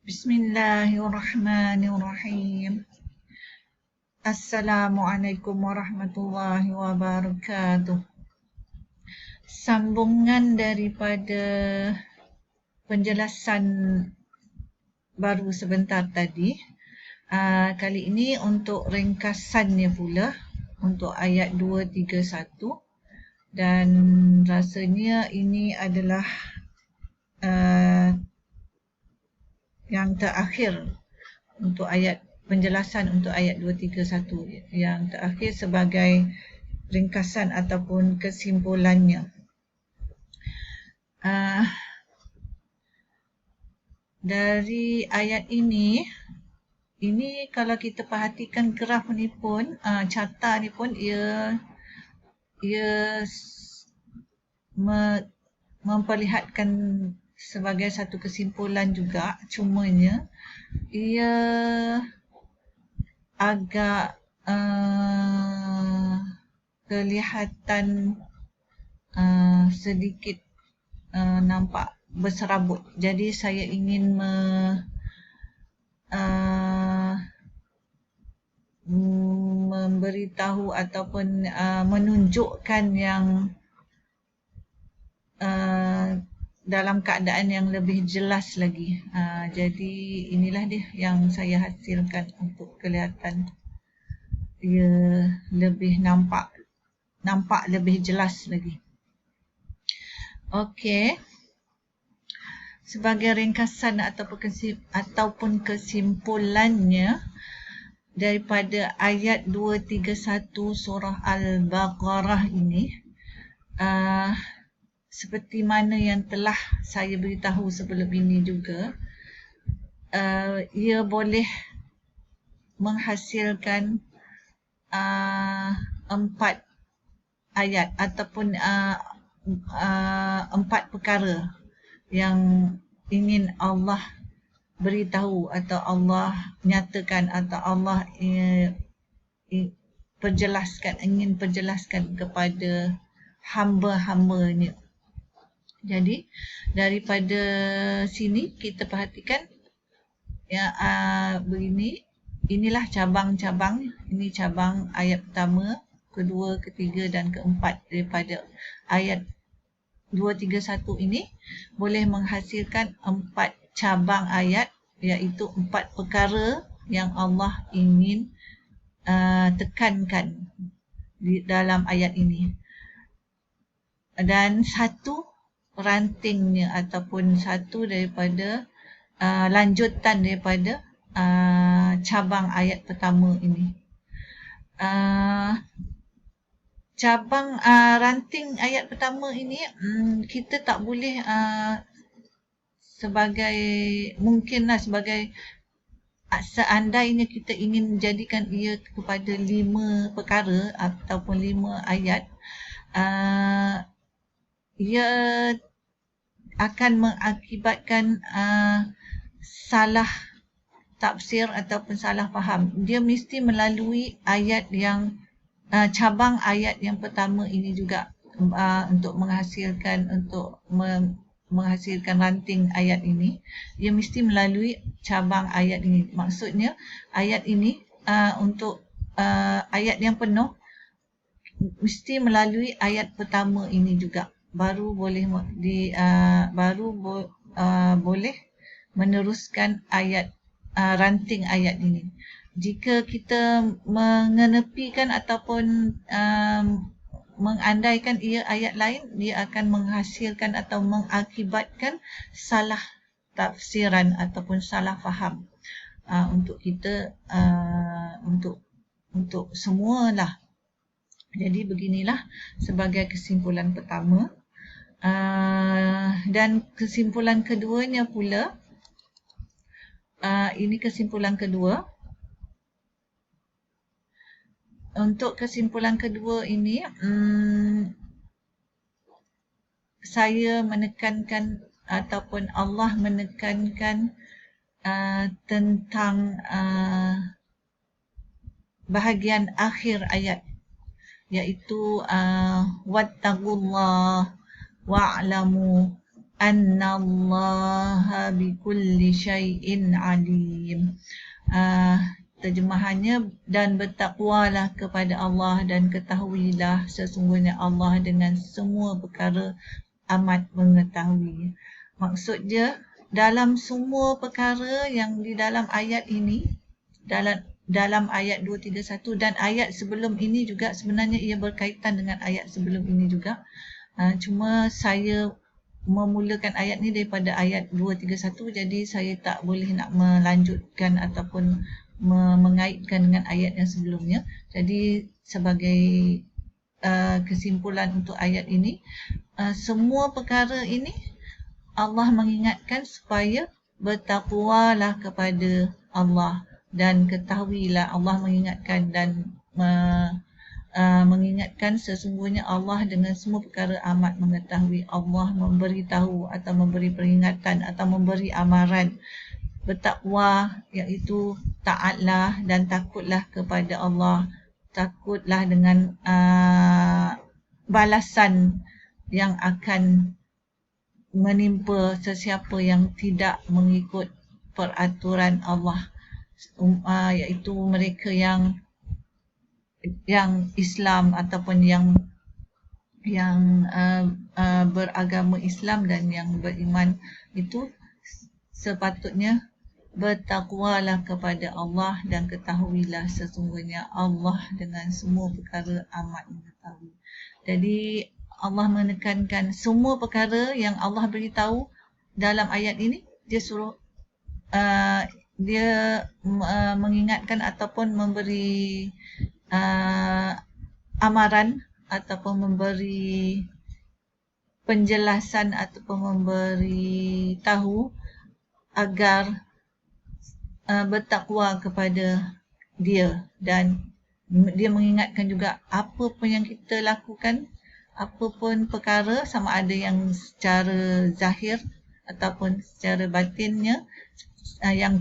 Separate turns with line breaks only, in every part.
Bismillahirrahmanirrahim. Assalamualaikum warahmatullahi wabarakatuh. Sambungan daripada penjelasan baru sebentar tadi. Kali ini untuk ringkasannya pula, untuk ayat 231. Dan rasanya ini adalah yang terakhir untuk penjelasan untuk ayat 231, yang terakhir sebagai ringkasan ataupun kesimpulannya. Dari ayat ini kalau kita perhatikan graf ni pun, carta ni pun ia memperlihatkan sebagai satu kesimpulan juga, cumanya ia agak kelihatan sedikit nampak berserabut. Jadi saya ingin memberitahu ataupun menunjukkan yang dalam keadaan yang lebih jelas lagi. Jadi inilah dia yang saya hasilkan untuk kelihatan ia lebih nampak lebih jelas lagi. Okey. Sebagai ringkasan ataupun kesimpulannya daripada ayat 231 surah Al-Baqarah ini, seperti mana yang telah saya beritahu sebelum ini juga, ia boleh menghasilkan 4 ayat ataupun 4 perkara yang ingin Allah beritahu atau Allah nyatakan atau Allah ingin perjelaskan kepada hamba-hambanya. Jadi daripada sini kita perhatikan ya, inilah cabang-cabang. Ini cabang ayat pertama, kedua, ketiga dan keempat daripada ayat 231 ini boleh menghasilkan 4 cabang ayat, iaitu 4 perkara yang Allah ingin tekankan di dalam ayat ini. Dan satu rantingnya ataupun satu daripada lanjutan daripada cabang ayat pertama ini. Cabang ranting ayat pertama ini kita tak boleh mungkinlah sebagai seandainya kita ingin jadikan ia kepada 5 perkara ataupun 5 ayat, ia akan mengakibatkan salah tafsir ataupun salah faham. Dia mesti melalui ayat yang cabang ayat yang pertama ini juga untuk menghasilkan ranting ayat ini. Dia mesti melalui cabang ayat ini. Maksudnya ayat ini untuk ayat yang penuh mesti melalui ayat pertama ini juga, baru boleh boleh meneruskan ayat ranting ayat ini. Jika kita mengenepikan ataupun mengandaikan ia ayat lain, dia akan menghasilkan atau mengakibatkan salah tafsiran ataupun salah faham untuk kita, untuk semualah. Jadi beginilah sebagai kesimpulan pertama. Dan kesimpulan keduanya pula, ini kesimpulan kedua. Untuk kesimpulan kedua ini, saya menekankan ataupun Allah menekankan tentang bahagian akhir ayat, iaitu wattaqullah wa'lamu annallaha bikulli syai'in alim. Terjemahannya, dan bertakwalah kepada Allah dan ketahuilah sesungguhnya Allah dengan semua perkara amat mengetahui. Maksud dia, dalam semua perkara yang di dalam ayat ini, dalam ayat 231 dan ayat sebelum ini juga, sebenarnya ia berkaitan dengan ayat sebelum ini juga. Cuma saya memulakan ayat ni daripada ayat 231, jadi saya tak boleh nak melanjutkan ataupun mengaitkan dengan ayat yang sebelumnya. Jadi sebagai kesimpulan untuk ayat ini, semua perkara ini Allah mengingatkan supaya bertakwalah kepada Allah dan ketahuilah. Allah mengingatkan dan mengingatkan sesungguhnya Allah dengan semua perkara amat mengetahui. Allah memberitahu atau memberi peringatan atau memberi amaran bertakwa, iaitu taatlah dan takutlah kepada Allah. Takutlah dengan balasan yang akan menimpa sesiapa yang tidak mengikut peraturan Allah, iaitu mereka yang Islam ataupun yang beragama Islam dan yang beriman, itu sepatutnya bertakwalah kepada Allah dan ketahuilah sesungguhnya Allah dengan semua perkara amat mengetahui. Jadi Allah menekankan semua perkara yang Allah beritahu dalam ayat ini. Dia suruh mengingatkan ataupun memberi amaran ataupun memberi penjelasan ataupun memberi tahu agar bertakwa kepada dia. Dan dia mengingatkan juga apa pun yang kita lakukan, apa pun perkara, sama ada yang secara zahir ataupun secara batinnya, yang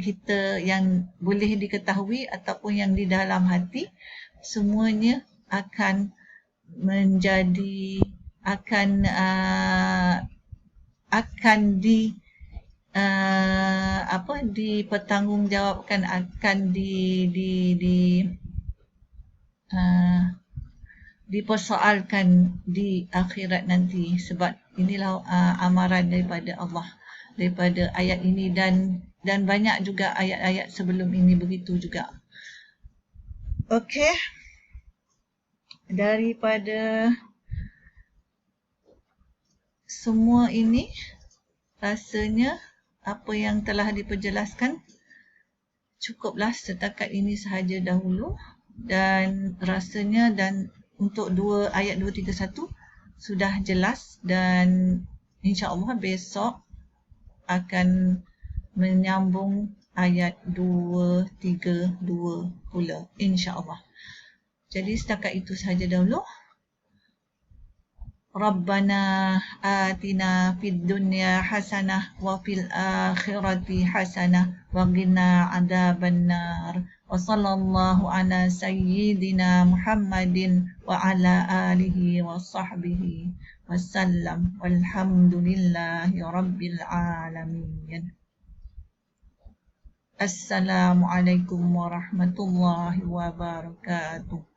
boleh diketahui ataupun yang di dalam hati, semuanya akan menjadi akan dipertanggungjawabkan, akan dipersoalkan di akhirat nanti. Sebab inilah amaran daripada Allah daripada ayat ini, dan banyak juga ayat-ayat sebelum ini begitu juga. Okey, daripada semua ini, rasanya apa yang telah diperjelaskan cukuplah setakat ini sahaja dahulu. Dan rasanya untuk ayat 231 sudah jelas, dan insya-Allah besok akan menyambung ayat 232 pula, insya-Allah. Jadi setakat itu sahaja dahulu. Rabbana atina fid dunya hasanah wa fil akhirati hasanah wa qina adzabannar. Wa sallallahu ala sayyidina Muhammadin wa ala alihi wa sahbihi wasallam. Walhamdulillahi rabbil alamin. Assalamualaikum warahmatullahi wabarakatuh.